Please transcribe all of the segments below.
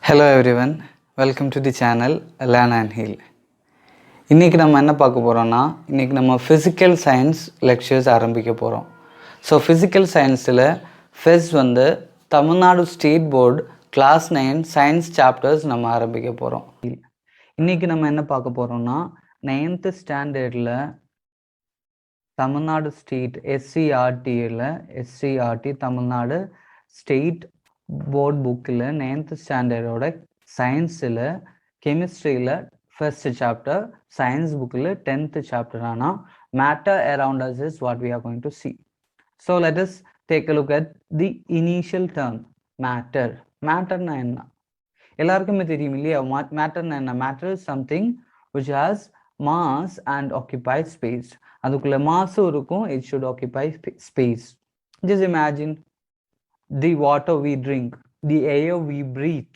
Hello everyone, welcome to the channel Learn and Heal. இன்னைக்கு நம்ம என்ன பார்க்க போறோம்னா இன்னைக்கு நம்ம physical science lectures ஆரம்பிக்க போறோம். ஸோ physical scienceல ஃபர்ஸ்ட் வந்து Tamil Nadu state board class 9 science chapters நம்ம ஆரம்பிக்க போறோம். இன்னைக்கு நம்ம என்ன பார்க்க போறோம்னா 9th ஸ்டாண்டர்டில் Tamil Nadu state SCERT Tamil Nadu state board புக்கில் 9th ஸ்டாண்டர்டோட சயின்ஸில் கெமிஸ்ட்ரியில் ஃபர்ஸ்ட் சாப்டர், சயின்ஸ் புக்கில் 10th சாப்டர் ஆனால் matter around us is what we are going to see. So let us take a look at the initial term matter. மேட்டர்னா என்ன எல்லாருக்குமே தெரியும் இல்லையா? மேட்டர்னா என்ன? Matter is something which has mass and occupy space. அதுக்குள்ள மாஸும் இருக்கும், it should occupy space. Just imagine the water we drink, the air we breathe,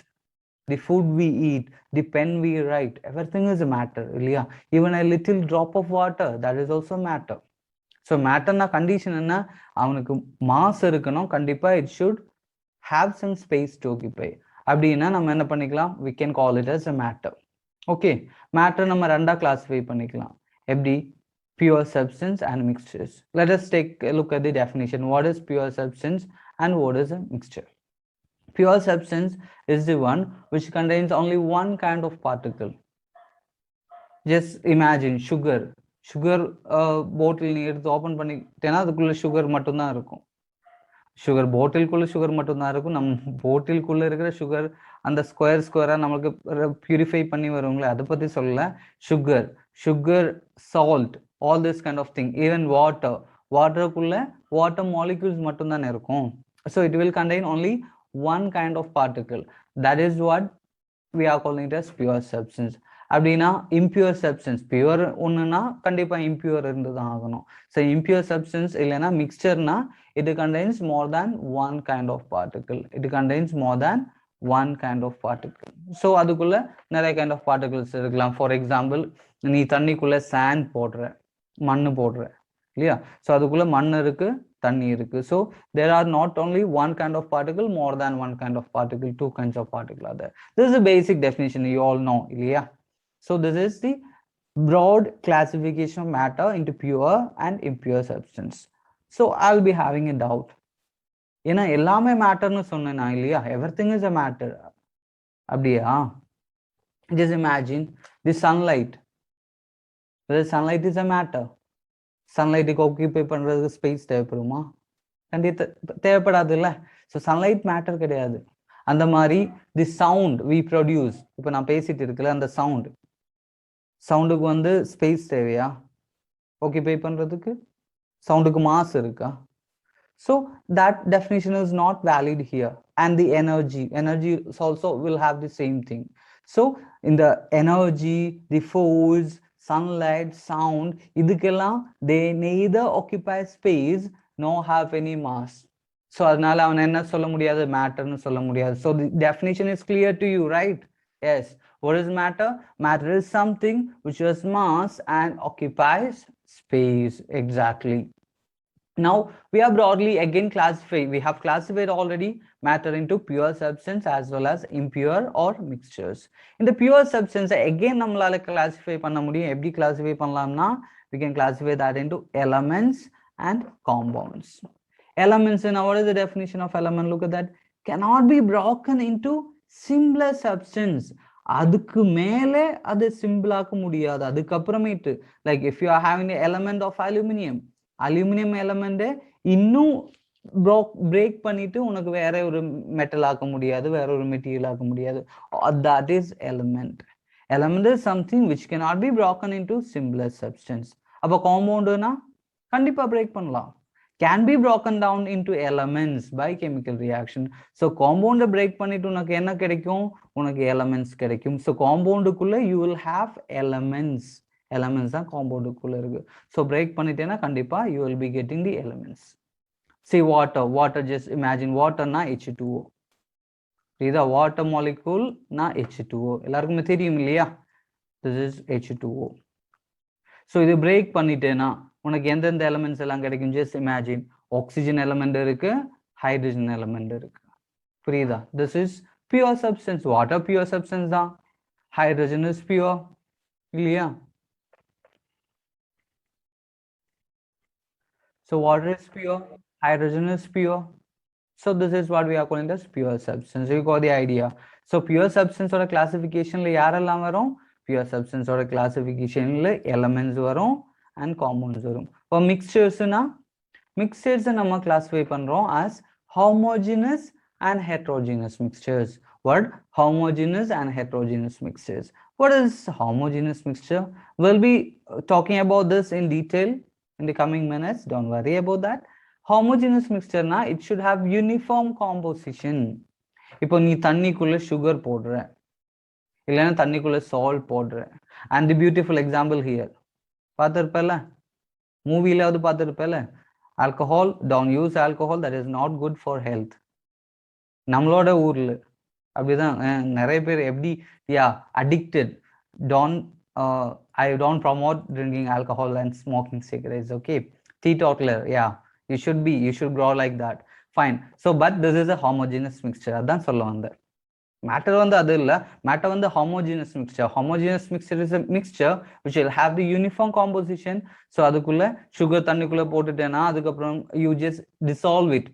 the food we eat, the pen we write, everything is a matter இல்லையா? Even a little drop of water, that is also matter. So matterனா condition என்ன? அவனுக்கு mass இருக்கணும், கண்டிப்பா it should have some space to occupy. அப்படின்னா நம்ம என்ன பண்ணிக்கலாம்? We can call it as a matter. Okay, matter நம்ம ரெண்டா classify பண்ணிக்கலாம். எப்படி? Pure substance and mixtures. Let us take a look at the definition. What is pure substance and what is a mixture? Pure substance is the one which contains only one kind of particle. Just imagine sugar bottle நீ எடுத்து open பண்ணிட்டேன்னா அதுக்குள்ள sugar மட்டும்தான் இருக்கும். Sugar பாட்டிலுக்குள்ள sugar மட்டும்தான் இருக்கும். நம்ம பாட்டிலுக்குள்ள இருக்கிற சுகர் அந்த ஸ்கொயரா நமக்கு பியூரிஃபை பண்ணி வருங்களே, அதை பத்தி சொல்லல. Sugar salt, all this kind of thing. Even வாட்டருக்குள்ள வாட்டர் மாலிக்யூல்ஸ் மட்டும்தானே இருக்கும். So it will contain only one kind of particle. That is what we are calling it as pure substance. அப்படின்னா impure substance, பியூர் ஒன்றுனா கண்டிப்பா impure இருந்து தான் ஆகணும். So impure substance இல்லைன்னா மிக்சர்னா it contains more than one kind of particle. It contains more than one kind of particle. So அதுக்குள்ள நிறைய kind of particles இருக்கலாம். ஃபார் எக்ஸாம்பிள், நீ தண்ணிக்குள்ள சாண்ட் போடுற, மண் போடுற இல்லையா? ஸோ அதுக்குள்ள மண் இருக்கு, தண்ணி இருக்கு. So there are not only one kind of particle, more than one kind of particle, two kinds of particle are there. This is a basic definition, you all know இல்லையா? So this is the broad classification of matter into pure and impure substance. So I'll be having a doubt. ஏன்னா எல்லாமே மேட்டர்னு சொன்னேன்னா இல்லையா? everything is a matter. அப்படியா? Just imagine the sunlight. The sunlight is a matter. சன்லைட்டுக்கு ஆக்கியூபை பண்றதுக்கு space தேவைப்படுமா? கண்டிப்பா தேவைப்படாது இல்ல. ஸோ சன்லைட் மேட்டர் கிடையாது. அந்த மாதிரி தி சவுண்ட் வி ப்ரொடியூஸ், இப்போ நான் பேசிட்டு இருக்கல, அந்த சவுண்டுக்கு வந்து ஸ்பேஸ் தேவையா ஆக்கியூபை பண்றதுக்கு? சவுண்டுக்கு மாஸ் இருக்கா? So that definition is not valid here. And the energy also will have the same thing. So in the energy, the force, sunlight, sound, idukella they neither occupy space nor have any mass. So adnala avan enna solla mudiyadhu, matter nu solla mudiyadhu. So the definition is clear to you, right? Yes. What is matter? Matter is something which has mass and occupies space. Exactly. Now we are broadly again classified. We have classified already matter into pure substance as well as impure or mixtures. In the pure substance again நம்மளால classify பண்ண முடியும். எப்படி classify பண்ணலாம்னா, we can classify that into elements and compounds. Elements, now what is the definition of element? Look at that. Cannot be broken into simpler substance. அதுக்கு மேலே அது simple ஆக்க முடியாது. அதுக்கு அப்புறமேட்டு, like if you are having the element of aluminium element இன்னும் break பண்ணிட்டு உனக்கு வேற ஒரு மெட்டல் ஆக்க முடியாது, வேற ஒரு மெட்டீரியல் ஆக்க முடியாது. that is element. Element is something which cannot be broken into simpler substance. அப்ப காம்பவுண்ட்னா கண்டிப்பா பிரேக் பண்ணலாம். can be broken down into elements by chemical reaction. So compound break பண்ணிட்டு உனக்கு என்ன கிடைக்கும்? உனக்கு elements கிடைக்கும். So compoundக்குள்ள you will have elements தான் காம்பவுண்டுக்குள்ள இருக்கு. ஸோ பிரேக் பண்ணிட்டேன்னா கண்டிப்பா you will be getting the elements. See water, just imagine waterனா H2O. இதா வாட்டர் மாலிகூல்னா H2O எல்லாருக்குமே தெரியும் இல்லையா? This is H2O. ஸோ இது பிரேக் பண்ணிட்டேன்னா உனக்கு எந்தெந்த எலிமெண்ட்ஸ் எல்லாம் கிடைக்கும்? ஜஸ்ட் இமேஜின், ஆக்சிஜன் எலிமெண்ட் இருக்கு, ஹைட்ரஜன் எலிமெண்ட் இருக்கு. புரியுதா? This is pure substance. Water pure substance தான். Hydrogen is pure இல்லையா? So water is pure, hydrogen is pure. So this is what we are calling as pure substance. You got the idea. So pure substance or classification la யாரெல்லாம் வரும்? Pure substance or classification la elements வரும் and compounds வரும். For mixtures na mixtures நம்ம classify பண்றோம் as homogeneous and heterogeneous mixtures. What? Homogeneous and heterogeneous mixtures. What is homogeneous mixture? We'll be talking about this in detail in the coming minutes. Don't worry about that. Homogeneous mixture na it should have uniform composition. இப்போ நீ தண்ணிக்குள்ள sugar போடுற இல்லைன்னா தண்ணிக்குள்ள salt போடுற and the beautiful example here பார்த்திருப்பல மூவிலாவது பார்த்திருப்பல alcohol, don't use alcohol, that is not good for health. நம்மளோட ஊர்ல அப்படிதான் நிறைய பேர் எப்படி addicted. I don't promote drinking alcohol and smoking cigarettes, okay? Teetotaler, you should grow like that. Fine. So but this is a homogeneous mixture. அதான் சொல்ல வந்தேன். Matter வந்து அது இல்ல, matter வந்து homogeneous mixture. Homogeneous mixture is a mixture which will have the uniform composition. So அதுக்குள்ள sugar தண்ணிக்குள்ள போட்டுட்டேனா அதுக்கப்புறம் you just dissolve it.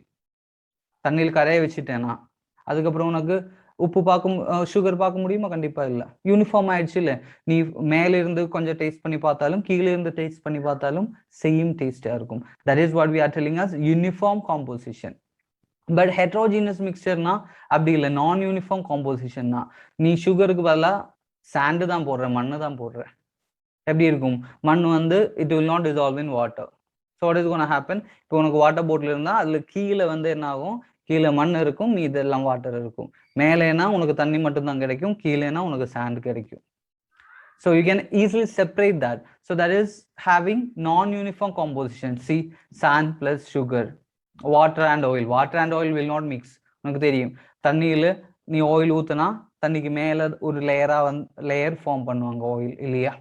தண்ணியில் கரைய வச்சிட்டேனா அதுக்கப்புறம் உனக்கு உப்பு பார்க்க சுகர் பார்க்க முடியுமா? கண்டிப்பா இல்ல. யூனிஃபார்ம் ஆயிடுச்சு இல்ல. நீ மேல இருந்து கொஞ்சம் டேஸ்ட் பண்ணி பார்த்தாலும் கீழே இருந்து டேஸ்ட் பண்ணி பார்த்தாலும் சேம் டேஸ்டா இருக்கும். That is what we are telling us uniform composition. But heterogeneous mixture na அப்படி இல்லை, நான் யூனிஃபார்ம் காம்போசிஷன் தான். நீ சுகருக்கு பதிலா சாண்டு தான் போடுற, மண்ணு தான் போடுற, எப்படி இருக்கும்? மண் வந்து it will not dissolve in water. So what is going to happen? இப்போ உனக்கு வாட்டர் பாட்டில் இருந்தா அதுல கீழே வந்து என்ன ஆகும்? கீழே மண் இருக்கும், நீ இதெல்லாம் வாட்டர் இருக்கும். மேலேனா உனக்கு தண்ணி மட்டும் தான் கிடைக்கும், கீழேனா உனக்கு சாண்ட் கிடைக்கும். So you can easily separate that. So that is having non-uniform composition. See, sand plus sugar, water and oil. Water and oil will not mix. உனக்கு தெரியும், தண்ணியில நீ ஆயில் ஊத்துனா தண்ணிக்கு மேல ஒரு லேயர் ஃபார்ம் பண்ணுவாங்க ஆயில் இல்லையா?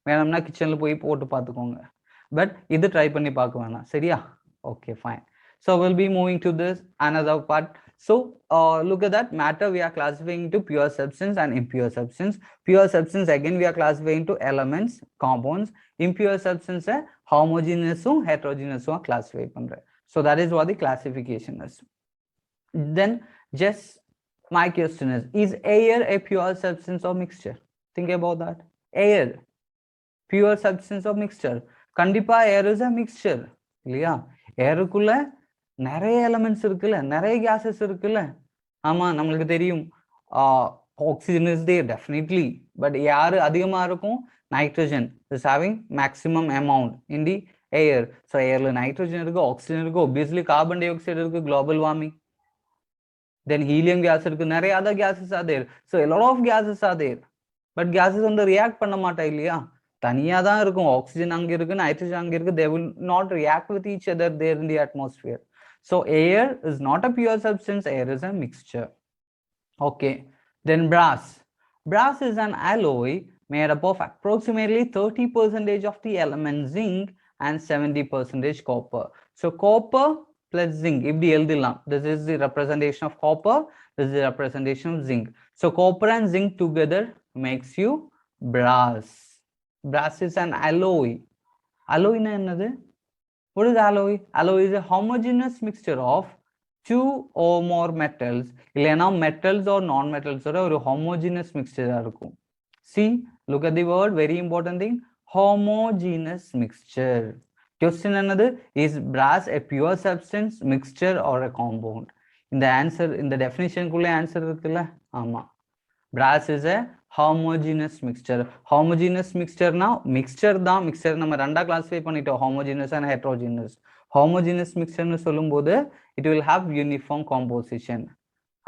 வேணும்னா கிச்சன்ல போய் போட்டு பார்த்துக்கோங்க. பட் இது ட்ரை பண்ணி பார்க்க வேணாம், சரியா? Okay, fine. So we'll be moving to this another part. So look at that. Matter we are classifying into pure substance and impure substance. Pure substance again we are classifying into elements, compounds. Impure substance homogeneous or heterogeneous classify பண்ற. So that is what the classification is. Then just my question is air a pure substance or mixture? Think about that. Air pure substance or mixture? கண்டிப்பா air is a mixture இல்லையா? ஏருக்குள்ள நிறைய elements இருக்குல்ல, நிறைய cases இருக்குல்ல. ஆமா, நம்மளுக்கு தெரியும் oxygen is there definitely. But யாரு அதிகமா இருக்கும்? Nitrogen is having maximum amount in the air. So ஏர்ல நைட்ரஜன் இருக்கு, ஆக்சிஜன் இருக்கு, ஒபியஸ்லி கார்பன் டை ஆக்சைடு இருக்கு, global warming. Then helium gas இருக்கு, நிறைய other gases are there. So a lot of gases are there. But gases வந்து react பண்ண மாட்டா இல்லையா? தனியா தான் இருக்கும். ஆக்சிஜன் அங்க இருக்கு, நைட்ரஜன் அங்க இருக்கு. They will not react with each other there in the atmosphere. So air is not a pure substance, air is a mixture. Okay, then brass. Brass is an alloy made up of approximately 30% of the element zinc and 70% copper. So copper plus zinc, இப்படி எழுதிடலாம். This is the representation of copper, this is the representation of zinc. So copper and zinc together makes you brass. Brass is an alloy. Alloy na என்னது? What is alloy? Alloy is a homogeneous mixture of two or more metals. இல்லைனா metals or non-metals ஒரு homogeneous mixture இருக்கும். See, look at the word, very important thing, homogeneous mixture. Question என்னது? Is brass a pure substance, mixture or a compound? இந்த answer, இந்த definition குள்ள answer இருக்குல்ல? ஆமா. Brass is a homogeneous mixture. Homogeneous mixture now mixture தான். mixture நம்ம ரெண்டா classify பண்ணிட்டோம், homogeneous and heterogeneous. Homogeneous mixture னு சொல்லும்போது it will have uniform composition.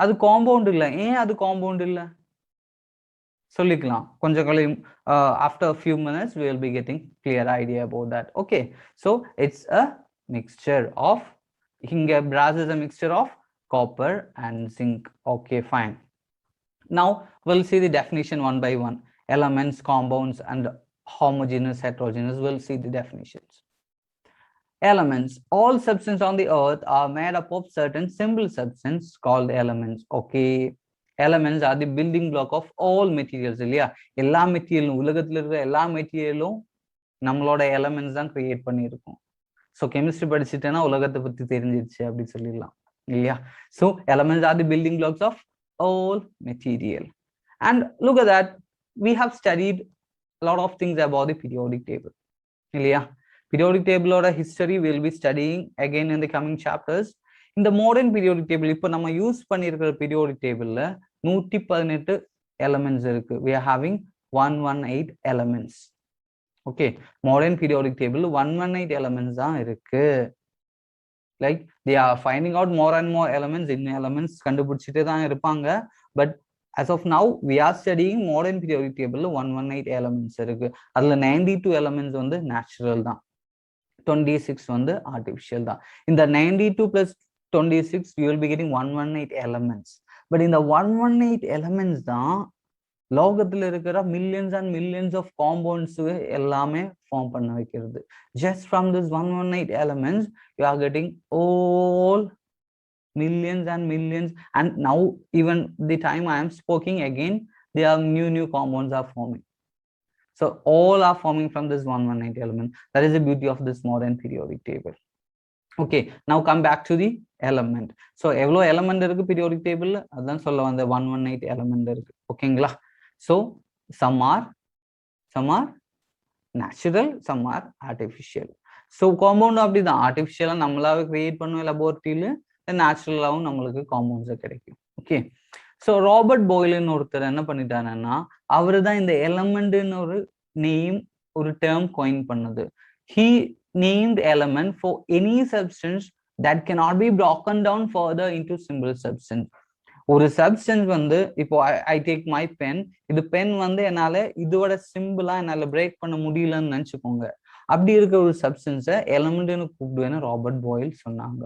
அது compound இல்ல. ஏன் அது compound இல்ல சொல்லிக்கலாம் கொஞ்சம் கழியும். After a few minutes we will be getting clear idea about that. Okay, so it's a mixture of, இங்க brass is a mixture of copper and zinc. Okay, fine. Now we'll see the definition one by one. Elements, compounds, and homogeneous, heterogeneous. We'll see the definitions. Elements. All substances on the earth are made up of certain simple substances called elements. Okay. elements are the building block of all materials இல்லையா? எல்லா மெட்டீரியலும், உலகத்துல இருக்கிற எல்லா மெட்டீரியலும் நம்மளோட elements தான் create பண்ணியிருக்கோம். So chemistry படிச்சுட்டேன்னா உலகத்தை பத்தி தெரிஞ்சிருச்சு அப்படின்னு சொல்லிடலாம் இல்லையா? So elements are the building blocks of all material. And look at that, we have studied a lot of things about the periodic table இல்லையா? periodic table ஓட history will be studying again in the coming chapters. இந்த modern periodic table இப்போ நம்ம use பண்ணியிருக்கிற periodic டேபிள்ல 118 elements இருக்கு. we are having 118 elements. Okay, modern periodic table 118 elements தான் இருக்கு. Like they are finding out more and more elements. இன்னும் elements கண்டுபிடிச்சிட்டே தான் இருப்பாங்க. But as of now we are studying modern periodic table 118 elements இருக்கு. அதுல 92 elements வந்து natural தான், 26 வந்து artificial தான். இந்த 92 plus 26 you will be getting 118 elements. but இந்த 118 elements தான் லோகத்துல இருக்கிற millions and millions of compounds எல்லாமே ஃபார்ம் பண்ண வைக்கிறது. just from this 118 elements you are getting all millions and millions, and now even the time I am speaking again there are new compounds are forming. So all are forming from this 118 element. That is the beauty of this modern periodic table. Okay, now come back to the element. So எவ்வளோ element இருக்கு periodic table? அதான் சொல்ல வந்த 118 element இருக்கு. ஓகேங்களா? So some are natural, some are artificial. So compound அப்படிதான், artificial நம்மளாவே create பண்ணுவோம் லெபார்ட்டரியில, நேச்சுரலாவும் நம்மளுக்கு காம்பவுண்ட்ஸ் கிடைக்கும். ஓகே, ஸோ ராபர்ட் பாய்லின் ஒருத்தர் என்ன பண்ணிட்டாருன்னா, அவரு தான் இந்த எலமெண்ட்னு ஒரு நேம், ஒரு டேர்ம் காயின் பண்ணது. he named element for any substance that cannot be broken down further into simple substance. ஒரு சப்ஸ்டன்ஸ் வந்து இப்போ ஐ டேக் மை பென், இது பென் வந்து என்னால இதோட சிம்பிளா என்னால பிரேக் பண்ண முடியலன்னு நினைச்சுக்கோங்க. அப்படி இருக்க ஒரு சப்ஸ்டன்ஸை எலமெண்ட்னு கூப்பிடுவேன்னு ராபர்ட் பாயில் சொன்னாங்க.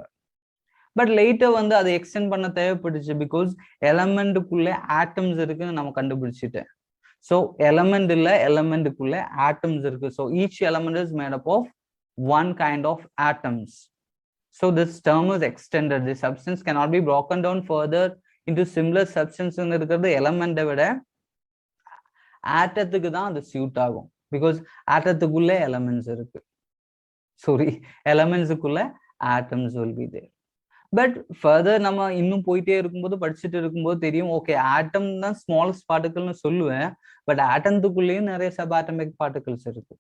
பட் லேட்டர் வந்து அதை எக்ஸ்டெண்ட் பண்ண தேவைப்பட்டுச்சு, பிகாஸ் எலமெண்ட்டுக்குள்ள ஆட்டம்ஸ் இருக்குன்னு நம்ம கண்டுபிடிச்சிட்டேன். ஸோ எலமெண்ட்டுக்குள்ள ஆட்டம்ஸ் இருக்கு. So each element is made up of one kind of atoms. So this term is extended. The substance cannot be broken down further into similar substance ன்னு இருக்கிறது எலமெண்ட்டை விட ஆட்டத்துக்கு தான் அது சூட் ஆகும், பிகாஸ் ஆட்டத்துக்குள்ள எலமெண்ட்ஸ் இருக்கு. சாரி, எலமெண்ட்ஸுக்குள்ள atoms will be there. But further நம்ம இன்னும் போயிட்டே இருக்கும்போது, படிச்சுட்டு இருக்கும்போது தெரியும், ஓகே ஆட்டம் தான் ஸ்மாலஸ்ட் பார்ட்டிகல்னு சொல்லுவேன், பட் ஆட்டத்துக்குள்ளேயும் நிறைய சப் ஆட்டமிக் பார்ட்டிகல்ஸ் இருக்கு.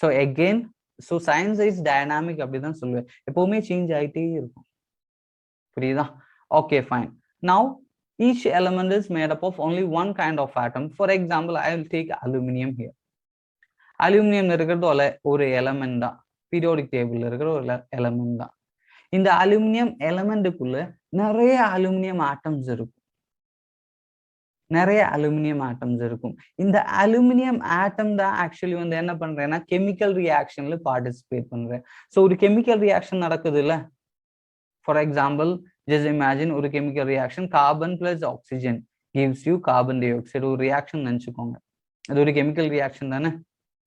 So again, so science is dynamic அப்படிதான் சொல்லுவேன், எப்பவுமே சேஞ்ச் ஆகிட்டே இருக்கும். புரியுதா? Okay, fine. Now each element is made up of only one kind of atom. For example, I will take aluminium here. Aluminium இருக்கிறது ஒரு element தான், பீரியோடிக் டேபிள்ல இருக்கிற ஒரு எலமெண்ட் தான். இந்த அலுமினியம் எலமெண்ட்டுக்குள்ள நிறைய அலுமினியம் ஆட்டம்ஸ் இருக்கும், நிறைய அலுமினியம் ஆட்டம்ஸ் இருக்கும். இந்த அலுமினியம் ஆட்டம் தான் ஆக்சுவலி வந்து என்ன பண்றேன்னா கெமிக்கல் ரியாக்ஷன்ல பார்ட்டிசிபேட் பண்றேன். ஸோ ஒரு கெமிக்கல் ரியாக்ஷன் நடக்குது இல்ல, ஃபார் எக்ஸாம்பிள் ஜஸ்ட் இமேஜின் ஒரு chemical reaction, carbon plus oxygen gives you carbon di oxide. ஒரு ரியாக்ஷன் நினைச்சுக்கோங்க, அது ஒரு கெமிக்கல் ரியாக்ஷன் தானே?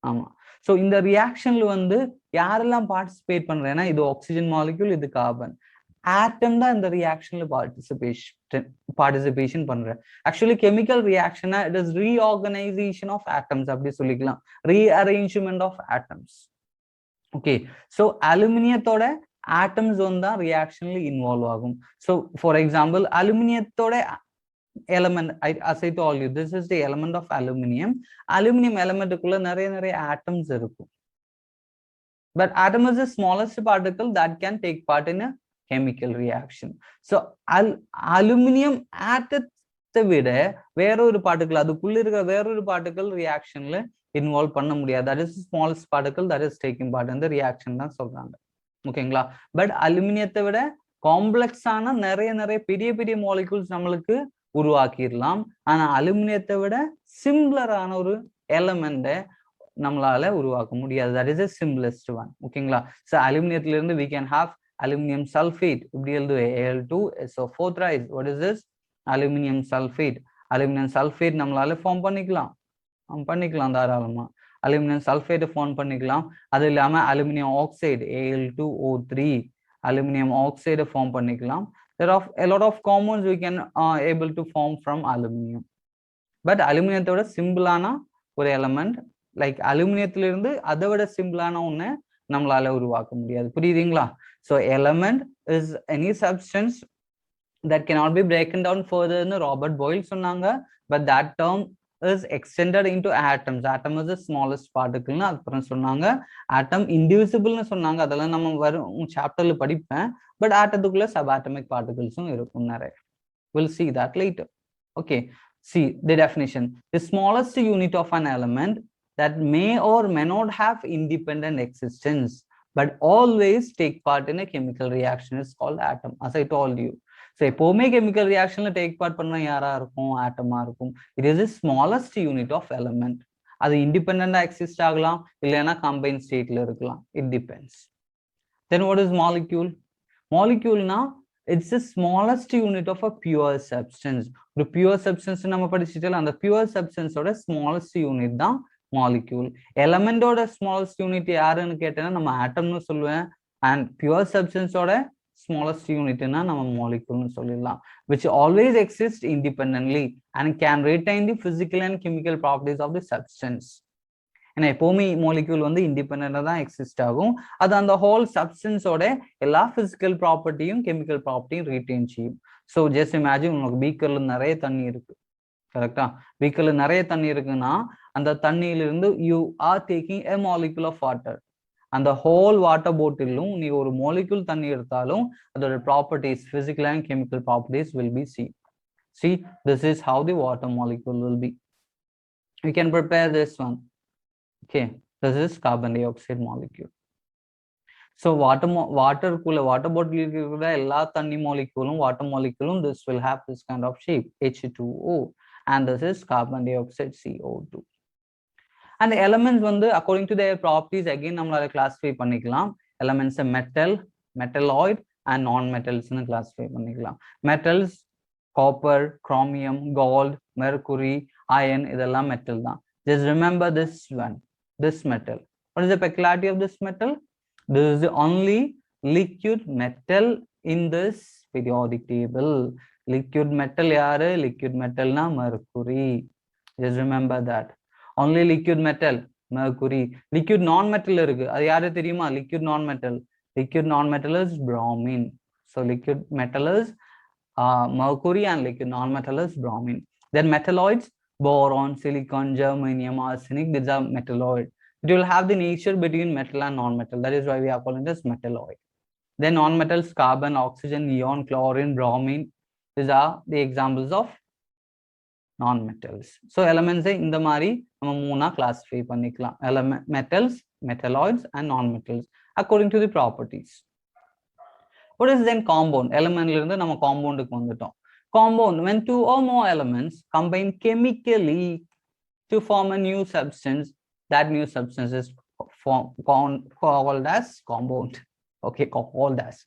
ஆமா. ஸோ இந்த ரியாக்ஷன்ல வந்து யாரெல்லாம் பார்ட்டிசிபேட் பண்றேன்னா, இது ஆக்சிஜன் மாலிக்யூல், இது கார்பன் ஆட்டம் தான் இந்த ரியாக்ஷன்ல பார்ட்டிசிபேஷன் பண்றேன். ஆக்சுவலி கெமிக்கல் ரியாக்ஷனா it is reorganisation of atoms அப்படி சொல்லிக்கலாம், rearrangement of atoms. Okay, so அலுமினியத்தோட ஆட்டம்ஸ் வந்து ரியாக்ஷன்ல இன்வால்வ் ஆகும். ஸோ ஃபார் எக்ஸாம்பிள், அலுமினியத்தோட element, as I told you, this is the element of aluminium. Aluminium elementக்குள்ள நிறைய atoms இருக்கும். But atom is the smallest particle that can take part in a chemical reaction. So aluminium atomத்தை விட வேறொரு particle, அதுக்குள்ள இருக்கிற வேறொரு particle ரியாக்ஷன்ல involve பண்ண முடியாது. that is the smallest particle that is taking part in the reaction தான் சொல்றாங்க. ஓகேங்களா? பட் அலுமினியத்தை விட காம்ப்ளெக்ஸான நிறைய பெரிய மாலிகூல்ஸ் நம்மளுக்கு உருவாக்கிடலாம். ஆனா அலுமினியத்தை விட சிம்பிளரான ஒரு எலமெண்ட்டை நம்மளால உருவாக்க முடியாது. That is the simplest one. ஓகேங்களா? ஸோ அலுமினியத்துல இருந்து we can have aluminum sulfate. இப்படி எழுதுவேன், Al2SO4 thrice. what is this? Aluminium sulphate. Aluminium sulphate நம்மளால ஃபார்ம் பண்ணிக்கலாம் தாராளமா. அலுமினியம் சல்ஃபேட்டை ஃபார்ம் பண்ணிக்கலாம். அது இல்லாம அலுமினியம் ஆக்சைடு Al2O3, அலுமினியம் ஆக்சைடை ஃபார்ம் பண்ணிக்கலாம். There are a lot of compounds we can able to form from aluminum. But அலுமினியத்தோட சிம்பிளான ஒரு எலமெண்ட் லைக் அலுமினியத்துல இருந்து அதை விட சிம்பிளான ஒண்ணு நம்மளால உருவாக்க முடியாது. புரியுதுங்களா? So element is any substance that cannot be broken down further ன்னு ராபர்ட் பாயில் சொன்னாங்க. but that term is extended into atoms. atom is the smallest particle ன்னு அப்புறம் சொன்னாங்க. atom indivisible ன்னு சொன்னாங்க. அதெல்லாம் நம்ம வரும் சாப்டர்ல படிப்பேன். பட் ஆட்டத்துக்குள்ள சப்ஆட்டமிக் பார்ட்டிகல்ஸும் இருக்கும் நிறைய. we'll see that later. okay, see the definition. The smallest unit of an element that may or may not have independent existence but always take part in a chemical reaction is called atom. as I told you, so எப்பவுமே chemical reactionல take part பண்ண யாரா இருக்கும்? ஆட்டமா இருக்கும். it is the smallest unit of element. அது இண்டிபெண்டண்டா exist ஆகலாம், இல்லைன்னா combine ஸ்டேட்ல இருக்கலாம். it depends. then what is molecule? molecule na it's the smallest unit of a pure substance. ஒரு pure substance நம்ம படிச்சிட்டல, அந்த pure substance ஓட smallest unit தான் molecule. element ஓட smallest unit யாருன்னு கேட்டேன்னா நம்ம atomனு சொல்லுவேன். and pure substance ஓட smallest unit na நம்ம molecule னு சொல்லிடலாம். which always exists independently and can retain the physical and chemical properties of the substance. ஏன்னா எப்பவுமே molecule வந்து இண்டிபெண்டா தான் எக்ஸிஸ்ட் ஆகும். அது அந்த ஹோல் சப்ஸ்டன்ஸோட எல்லா பிசிக்கல் ப்ராப்பர்ட்டியும் கெமிக்கல் ப்ராப்பர்ட்டியும் ரீட்டைன் செய்யும். ஸோ ஜஸ்ட் இமேஜின் உங்களுக்கு பீக்கர்ல நிறைய தண்ணி இருக்கு, கரெக்டா? பீக்கர்ல நிறைய தண்ணி இருக்குன்னா அந்த தண்ணியிலிருந்து you are taking a molecule of water. அந்த ஹோல் வாட்டர் பாட்டிலும் நீ ஒரு மாலிகுல் தண்ணி எடுத்தாலும் அதோட properties, physical and chemical properties will be seen. See, this is how the water molecule will be. We can prepare this one. Okay, this is carbon dioxide molecule. So water bottle இருக்கிற எல்லா தண்ணி moleculeum, water moleculeum, this will have this kind of shape, H2O, and this is carbon dioxide, CO2. and the elements வந்து according to their properties again நம்மளால classify பண்ணிக்கலாம். elements metal, metalloid and non-metals ன்னு classify பண்ணிக்கலாம். metals copper, chromium, gold, mercury, iron இதெல்லாம் metal தான். just remember this one, this metal. what is the peculiarity of this metal? This is the only liquid metal in this periodic table. liquid metal yaru? liquid metal na mercury. just remember that. only liquid metal mercury. liquid non-metal irukku, adu yaru theriyuma? liquid non-metal. liquid non-metal is bromine. so liquid metal is mercury and liquid non-metal is bromine. then metalloids, boron, silicon, germanium, arsenic, these are metalloid. It will have the nature between metal and non-metal. That is why we are calling this metalloid. Then non-metals, carbon, oxygen, neon, chlorine, bromine. These are the examples of non-metals. So elements in the mari நம்ம மூணா classify பண்ணிக்கலாம். metals, metalloids and non-metals according to the properties. What is then compound? element ல இருந்து நம்ம compound க்கு வந்துட்டோம். compound, when two or more elements combine chemically to form a new substance, that new substance is called as compound. okay, called as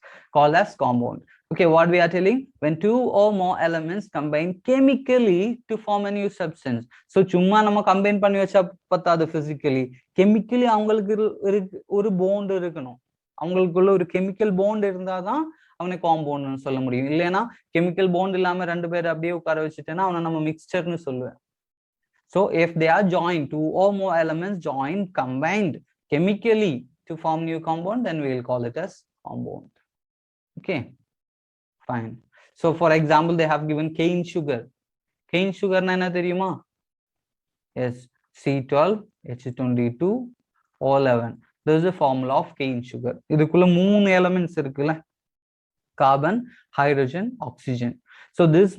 compound. okay, what we are telling? when two or more elements combine chemically to form a new substance. so சும்மா நம்ம combine பண்ணி வச்சா பத்தாது. physically, chemically அவங்களுக்கு ஒரு bond இருக்கணும். அவங்களுக்குள்ள ஒரு chemical bond இருந்தாதான் அவனை காம்பவுண்ட்னு சொல்ல முடியும். இல்லைன்னா chemical bond இல்லாம ரெண்டு பேர் அப்படியே உட்கார வச்சுட்டேன்னா அவனை நம்ம மிக்சர்னு சொல்லுவேன். So if they are joined, two or more elements joined, combined chemically to form new compound, then we will call it as compound. okay, fine. so for example, they have given cane sugar. cane sugar na enna theriyuma? yes, C12H22O11. this is the formula of cane sugar. இதுக்குள்ள மூணு elements இருக்குல்ல, carbon, hydrogen, oxygen. so this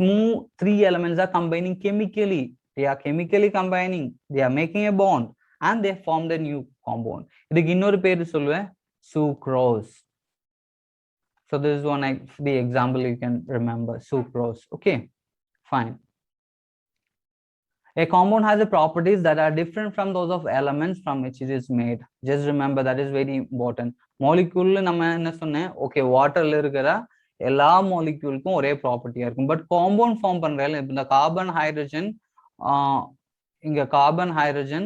three elements are combining chemically. they are chemically combining, they are making a bond and they form the new compound. இதுக்கு இன்னொரு பேரு சொல்லுவேன், sucrose. so this is one the example you can remember, sucrose. okay, fine. a compound has the properties that are different from those of elements from which it is made. just remember, that is very important. molecule நம்ம என்ன சொன்னேன்? okay, waterல இருக்கிற எல்லா moleculeக்கும் ஒரே ப்ராப்பர்ட்டியா இருக்கும். But compound form பண்றதுல இந்த carbon hydrogen, இங்க கார்பன் ஹைட்ரஜன்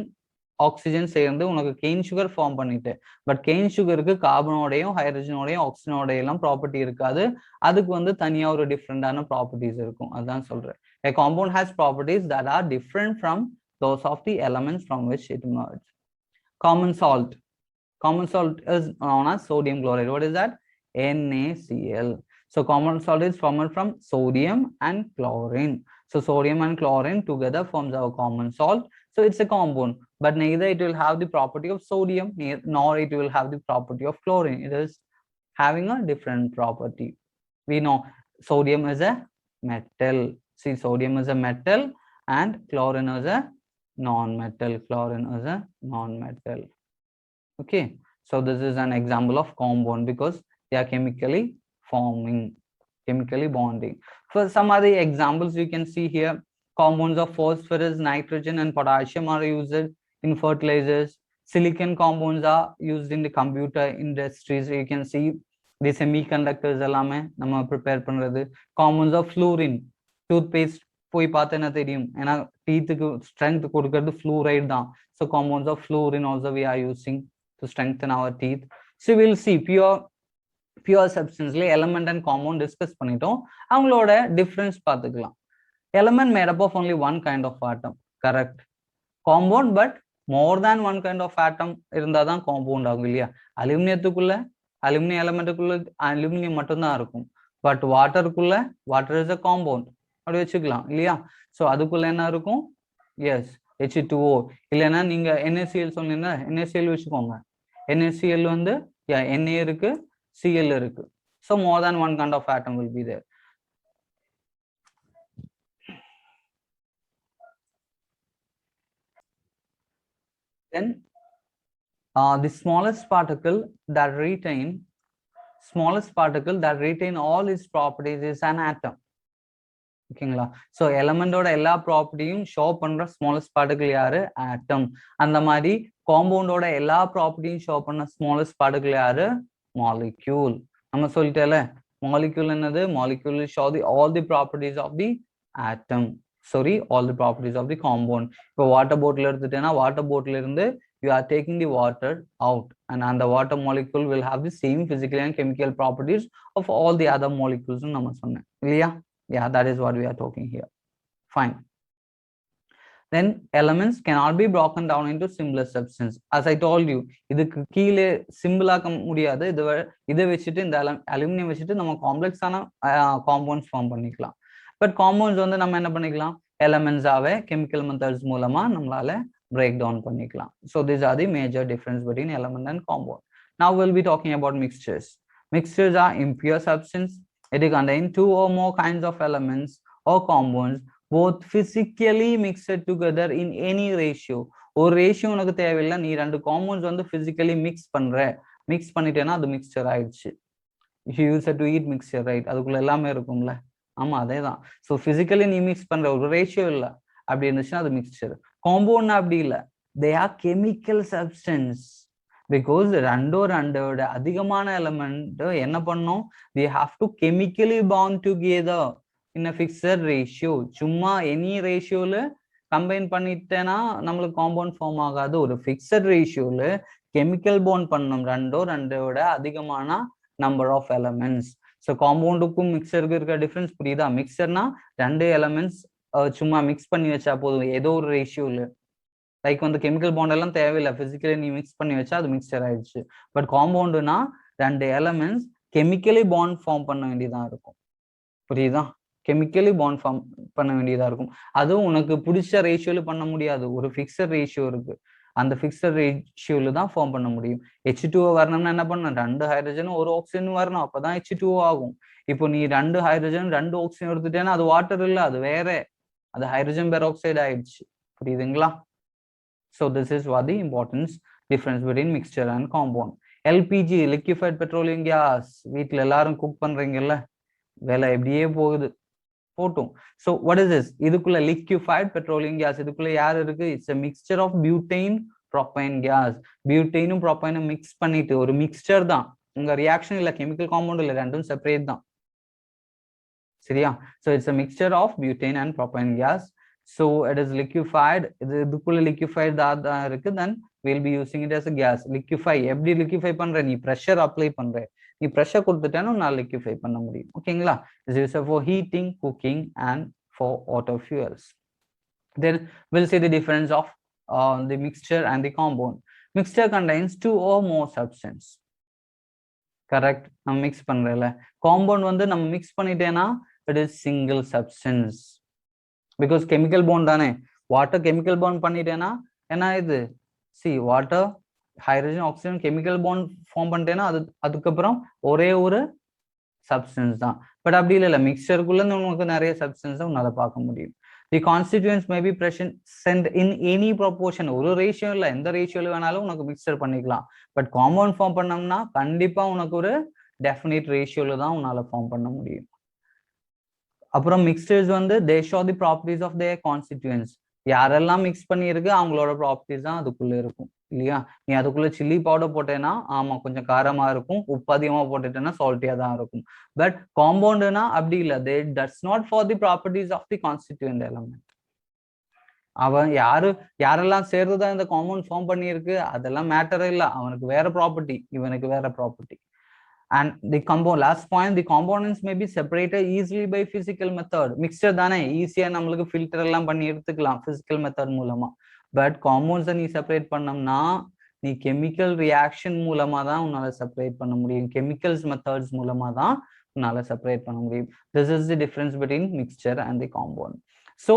ஆக்சிஜன் சேர்ந்து உனக்கு கெயின் சுகர் ஃபார்ம் பண்ணிட்டு, பட் கெயின் சுகருக்கு கார்பனோடையும் ஹைட்ரஜனோடையும் ஆக்சிஜனோடைய எல்லாம் ப்ராப்பர்ட்டி இருக்காது. அதுக்கு வந்து தனியா ஒரு டிஃப்ரெண்டான ப்ராப்பர்ட்டிஸ் இருக்கும். அதுதான் சொல்றேன். A compound has properties that are different from those of the elements from which it emerged. Common salt. Common salt is known as sodium chloride. What is that? NaCl. So common salt is formed from sodium and chlorine. So sodium and chlorine together forms our common salt. So it's a compound, but neither it will have the property of sodium nor it will have the property of chlorine. It is having a different property. We know sodium is a metal. See, sodium is a metal and chlorine is a non-metal. Chlorine is a non-metal. Okay, so this is an example of compound because they are chemically forming, chemically bonding. For some other examples you can see here, compounds of phosphorus, nitrogen and potassium are used in fertilizers. Silicon compounds are used in the computer industries. You can see the semiconductors எல்லாமே நம்ம prepare பண்றது. Compounds of fluorine, toothpaste போய் பார்த்தேன்னா தெரியும், ஏன்னா டீத்துக்கு strength கொடுக்கிறது fluoride தான். So compounds of fluorine also we are using to strengthen our teeth. So we'll see pure substance element and compound discuss பண்ணிட்டோம். அவங்களோட டிஃபரன்ஸ் பார்த்துக்கலாம். Element made up of only one kind of atom, correct. Compound but more than one kind of atom இருந்தாதான் compound ஆகும் இல்லையா? அலுமினியத்துக்குள்ள aluminium எலமெண்ட்டுக்குள்ள aluminium மட்டும்தான் இருக்கும். But வாட்டருக்குள்ள water is a compound அப்படி வச்சுக்கலாம் இல்லையா? ஸோ அதுக்குள்ள என்ன இருக்கும்? S, H2O. இல்லைன்னா நீங்க NaCl சொன்னீங்கன்னா NaCl வச்சுக்கோங்க. NaCl வந்து Na இருக்கு, Cl இருக்கு. So more than one kind of atom will be there. Then the smallest particle that retain all its properties is an atom. ஓகேங்களா? ஸோ எலமெண்டோட எல்லா ப்ராப்பர்ட்டியும் ஷோ பண்ற ஸ்மாலஸ்ட் பார்ட்டிகிள் யாரு? ஆட்டம். அந்த மாதிரி காம்பவுண்டோட எல்லா ப்ராப்பர்ட்டியும் ஷோ பண்ண ஸ்மாலஸ்ட் பார்ட்டிகிள் யாரு? மாலிக்யூல். நம்ம சொல்லிட்டேல, மாலிக்யூல் என்னது? Molecule show the all the properties of the atom, sorry all the properties of the compound. இப்போ வாட்டர் பாட்டில் எடுத்துட்டேன்னா வாட்டர் பாட்டில் இருந்து you are taking the water out and the water molecule will have the same physical and chemical properties of all the other molecules நம்ம சொன்னேன் இல்லையா? Yeah, that is what we are talking here. Fine. Then elements cannot be broken down into simpler substance. As I told you, இதுக்கு கீழே simple ஆக்க முடியாது. இதை வச்சுட்டு இந்த அலுமினியம் வச்சுட்டு நம்ம காம்ப்ளெக்ஸான காம்பவுண்ட்ஸ் ஃபார்ம் பண்ணிக்கலாம். பட் காம்பவுண்ட்ஸ் வந்து நம்ம என்ன பண்ணிக்கலாம்? எலமெண்ட்ஸாவே கெமிக்கல் மெத்தட்ஸ் மூலமா நம்மளால break down பண்ணிக்கலாம். So these are the major difference between element and compound. Now we'll be talking about mixtures. Mixtures are impure substance. It contains two or more kinds of elements or compounds both physically mixed together in any ratio. ஒரு ratio உனக்கு தேவையில்லை, நீ ரெண்டு compounds வந்து physically mix பண்ணிட்டேன்னா அது mixer ஆயிடுச்சு. You use it to eat mixture, right? அதுக்குள்ள எல்லாமே இருக்கும்ல. ஆமா, அதேதான். ஸோ பிசிக்கலி நீ மிக்ஸ் பண்ற ஒரு ரேஷியோ இல்லை அப்படி இருந்துச்சுன்னா அது மிக்சர். காம்பவுண்ட் அப்படி இல்லை, they are chemical substance. Because ரெண்டோட அதிகமான எலமெண்ட் என்ன பண்ணும்? they have to chemically bond together in a fixed ratio. சும்மா எனி ரேஷியோல கம்பைன் பண்ணிட்டேன்னா நம்மளுக்கு காம்பவுண்ட் ஃபார்ம் ஆகாது. ஒரு ஃபிக்ஸட் ரேஷியோல கெமிக்கல் பாண்ட் பண்ணணும் ரெண்டோட அதிகமான நம்பர் ஆஃப் எலமெண்ட்ஸ். ஸோ காம்பவுண்டுக்கும் மிக்சருக்கு இருக்க டிஃபரன்ஸ் புரியுதா? மிக்சர்னா ரெண்டு எலமெண்ட்ஸ் சும்மா மிக்ஸ் பண்ணி வச்சா போதும் ஏதோ ஒரு ரேஷியோல. லைக் வந்து கெமிக்கல் பாண்ட் எல்லாம் தேவையில்லை, பிசிக்கலி நீ மிக்ஸ் பண்ணி வச்சா அது மிக்சர் ஆயிடுச்சு. பட் காம்பவுண்டுனா ரெண்டு எலமெண்ட்ஸ் கெமிக்கலி பாண்ட் ஃபார்ம் பண்ண வேண்டியதா இருக்கும். புரியுதா? கெமிக்கலி பாண்ட் ஃபார்ம் பண்ண வேண்டியதா இருக்கும். அதுவும் உனக்கு பிடிச்ச ரேஷியோல பண்ண முடியாது. ஒரு ஃபிக்ஸட் ரேஷியோ இருக்கு, அந்த ஃபிக்ஸட் ரேஷியோல தான் ஃபார்ம் பண்ண முடியும். H2O வரணும்னா என்ன பண்ணணும்? ரெண்டு ஹைட்ரஜனும் ஒரு ஆக்சிஜனும் வரணும், அப்பதான் H2O ஆகும். இப்போ நீ ரெண்டு ஹைட்ரஜன் ரெண்டு ஆக்சிஜன் எடுத்துட்டேன்னா அது வாட்டர் இல்லை, அது வேற, அது ஹைட்ரஜன் பெராக்சைடு ஆயிடுச்சு. புரியுதுங்களா? So this is what the importance difference between mixture and compound. LPG, liquefied petroleum gas, வீட்டில் எல்லாரும் குக் பண்றீங்கல்ல, வேலை எப்படியே போகுது, போட்டும். So what is this? இதுக்குள்ள liquefied petroleum gas, இதுக்குள்ள யார் இருக்கு? It's a mixture of butane propane gas. பியூட்டேனும் ப்ரோப்பைனும் மிக்ஸ் பண்ணிட்டு ஒரு மிக்சர் தான். உங்க ரியாக்ஷன் இல்ல, கெமிக்கல் காம்பவுண்ட் இல்ல, ரெண்டும் செப்பரேட் தான். சரியா? So it's a mixture of butane and propane gas. So it is liquefied. இதுக்குள்ள liquefied தான் இருக்கு. Then we'll be using it as a gas. Liquefy எப்படி liquefy பண்ற? நீ pressure apply பண்ற. நீ pressure கொடுத்துட்டேன்னா நான் liquefy பண்ண முடியும். ஓகேங்களா? This is for heating, cooking and for auto fuels. Then we'll see the difference of the mixture and the compound. Mixture contains two or more substance. Correct? நம்ம mix பண்றல. Compound வந்து நம்ம mix பண்ணிட்டேனா it is single substance. Because chemical bond தானே. Water chemical bond பண்ணிட்டேனா என்ன இது? See, water hydrogen oxygen chemical bond form பண்ணிட்டேனா அதுக்கப்புறம் ஒரே ஒரு substance தான். பட் அப்படி இல்ல மிக்சருக்குள்ள நமக்கு நிறைய substance உன்னால பார்க்க முடியும். The constituents may be present in any proportion. ஒரு ரேஷியோ இல்ல, எந்த ரேஷியோல வேணாலும் உனக்கு மிக்சர் பண்ணிக்கலாம். பட் காம்பவுண்ட் ஃபார்ம் பண்ணோம்னா கண்டிப்பா உனக்கு ஒரு டெஃபினிட் ரேஷியோல தான் உன்னால ஃபார்ம் பண்ண முடியும். அப்புறம் மிக்சர்ஸ் வந்து they show the properties of their constituents. யாரெல்லாம் மிக்ஸ் பண்ணியிருக்கு அவங்களோட ப்ராப்பர்ட்டிஸ் தான் அதுக்குள்ள இருக்கும் இல்லையா? நீ அதுக்குள்ள சில்லி பவுடர் போட்டேன்னா ஆமா கொஞ்சம் காரமா இருக்கும், உப்பு அதிகமா போட்டுட்டேன்னா சால்ட்டியா தான் இருக்கும். பட் காம்பவுண்ட்னா அப்படி இல்லை, they does not for the properties of the constituent element. அவன் யாரெல்லாம் சேர்ந்துதான் இந்த காம்பவுண்ட் ஃபார்ம் பண்ணியிருக்கு அதெல்லாம் மேட்டரே இல்லை, அவனுக்கு வேற ப்ராப்பர்ட்டி, இவனுக்கு வேற property. And the compound, last point, the components may be separated easily by physical method. Mixture தானே ஈஸியா நம்மளுக்கு ஃபில்டர் எல்லாம் பண்ணி எடுத்துக்கலாம் physical method மூலமா. பட் காம்பவுண்ட்ஸை நீ செப்பரேட் பண்ணோம்னா நீ கெமிக்கல் ரியாக்ஷன் மூலமா தான் உன்னால செப்பரேட் பண்ண முடியும், கெமிக்கல்ஸ் மெத்தட்ஸ் மூலமா தான் உன்னால செப்பரேட் பண்ண முடியும். This is the difference between mixture and the compound. So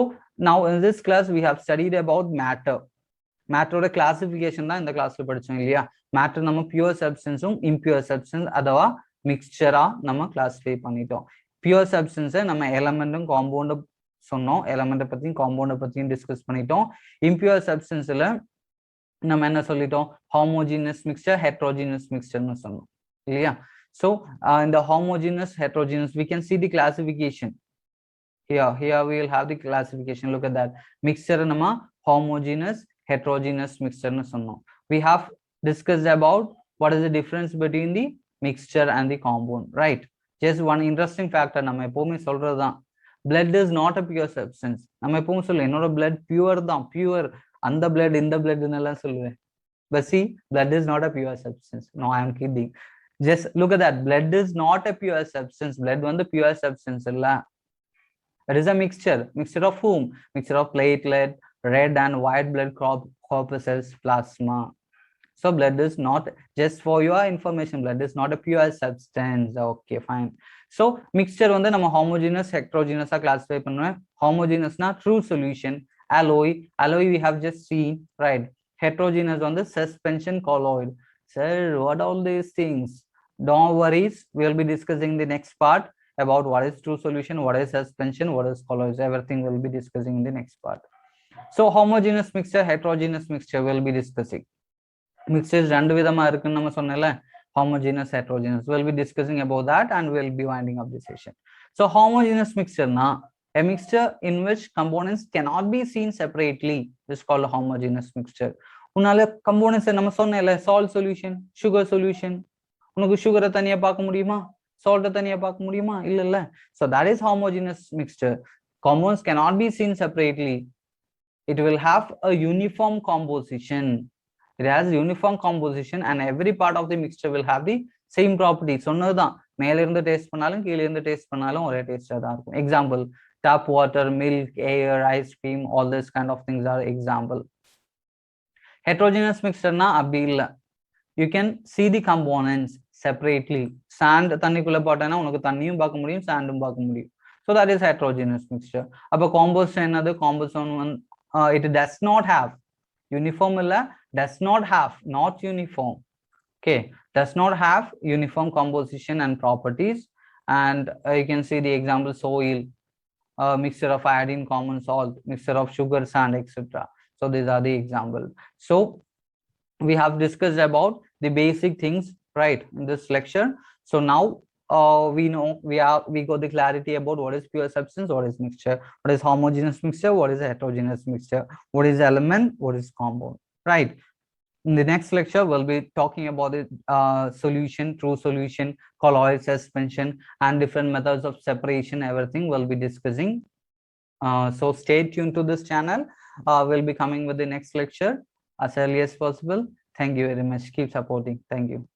now in this class we have studied about matter. மேட்டரோட கிளாசிபிகேஷன் தான் இந்த கிளாஸ்ல படிச்சோம் இல்லையா? மேட்டர் நம்ம பியூர் சப்ஸ்டன்ஸும் இம்பியூர் சப்ஸ்டன்ஸ் அதுவா மிக்சரா நம்ம கிளாஸிஃபை பண்ணிட்டோம். பியூர் சப்ஸ்டன்ஸை நம்ம எலமெண்ட்டும் காம்பவுண்டும் சொன்னோம், எலமெண்ட்டை பத்தியும் காம்பவுண்டை பத்தியும் டிஸ்கஸ் பண்ணிட்டோம். இம்பியூர் சப்ஸ்டன்ஸ்ல நம்ம என்ன சொல்லிட்டோம்? ஹோமோஜினஸ் மிக்சர், ஹெட்ரோஜினஸ் மிக்சர்னு சொன்னோம் இல்லையா? ஸோ இந்த homogeneous heterogeneous we can see the classification. Here we will have the classification. Look at that. Mixture நம்ம homogeneous heterogeneous mixture nu sonnom. We have discussed about what is the difference between the mixture and the compound, right? Just one interesting factor நம்ம எப்பவுமே சொல்றதுதான், blood is not a pure substance. நம்ம எப்பவும் சொல்ல என்னோட blood pure தான், pure, அந்த blood இந்த blood எல்லாம் சொல்லுவேன். But see, blood is not a pure substance. No, I am kidding. Just look at that. Blood is not a pure substance. Blood வந்து pure substance இல்ல. It is a mixture. Mixture of whom? Mixture of platelet, red and white blood corpuscles, plasma. So blood is not, just for your information, blood is not a pure substance. Okay, fine. So mixture வந்து நம்ம homogeneous heterogeneous classify பண்ணுவேன். Homogeneous na true solution, alloy we have just seen, right? Heterogeneous on the suspension colloid. Sir, what all these things? Don't worry, we will be discussing the next part about what is true solution, what is suspension, what is colloids. Everything we'll be discussing in the next part. So homogeneous mixture, heterogeneous mixture we'll be discussing. Mixtures ரெண்டு விதமா இருக்குன்னு நம்ம சொன்னேன்ல, homogeneous, heterogeneous. We'll be discussing about that and we'll be winding up the session. So homogeneous mixture na a mixture in which components cannot be seen separately is called a homogeneous mixture. உன்னால components நம்ம சொன்னேன்ல, salt solution, sugar solution, உனக்கு சுகரை தனியா பார்க்க முடியுமா, சால்ட்டை தனியா பார்க்க முடியுமா? இல்ல. So that is homogeneous mixture. Compounds cannot be seen separately. It will have a uniform composition. It has uniform composition and every part of the mixture will have the same property. சொன்னதுதான், மேல இருந்து taste பண்ணாலும் கீழே இருந்து taste பண்ணாலும் ஒரே டேஸ்டா தான் இருக்கும். Example, tap water, milk, air, ice cream, all this kind of things are example. Heterogeneous mixture na அப்படி இல்ல. You can see the components separately. Sand தண்ணிக்குள்ள போட்டேன்னா உனக்கு தண்ணியும் பார்க்க முடியும், சாண்டும் பார்க்க முடியும். So that is heterogeneous mixture. அப்ப composition என்னது? Composition it does not have uniform illa, does not have, not uniform. Okay, does not have uniform composition and properties. And you can see the example, soil, mixture of iodine, common salt, mixture of sugar, sand, etc. So these are the examples. So we have discussed about the basic things, right, in this lecture. So now we know, we got the clarity about what is pure substance, what is mixture, what is homogeneous mixture, what is heterogeneous mixture, what is element, what is compound, right? In the next lecture we'll be talking about the solution, true solution, colloid, suspension, and different methods of separation. Everything we'll be discussing. So stay tuned to this channel. We'll be coming with the next lecture as early as possible. Thank you very much. Keep supporting. Thank you.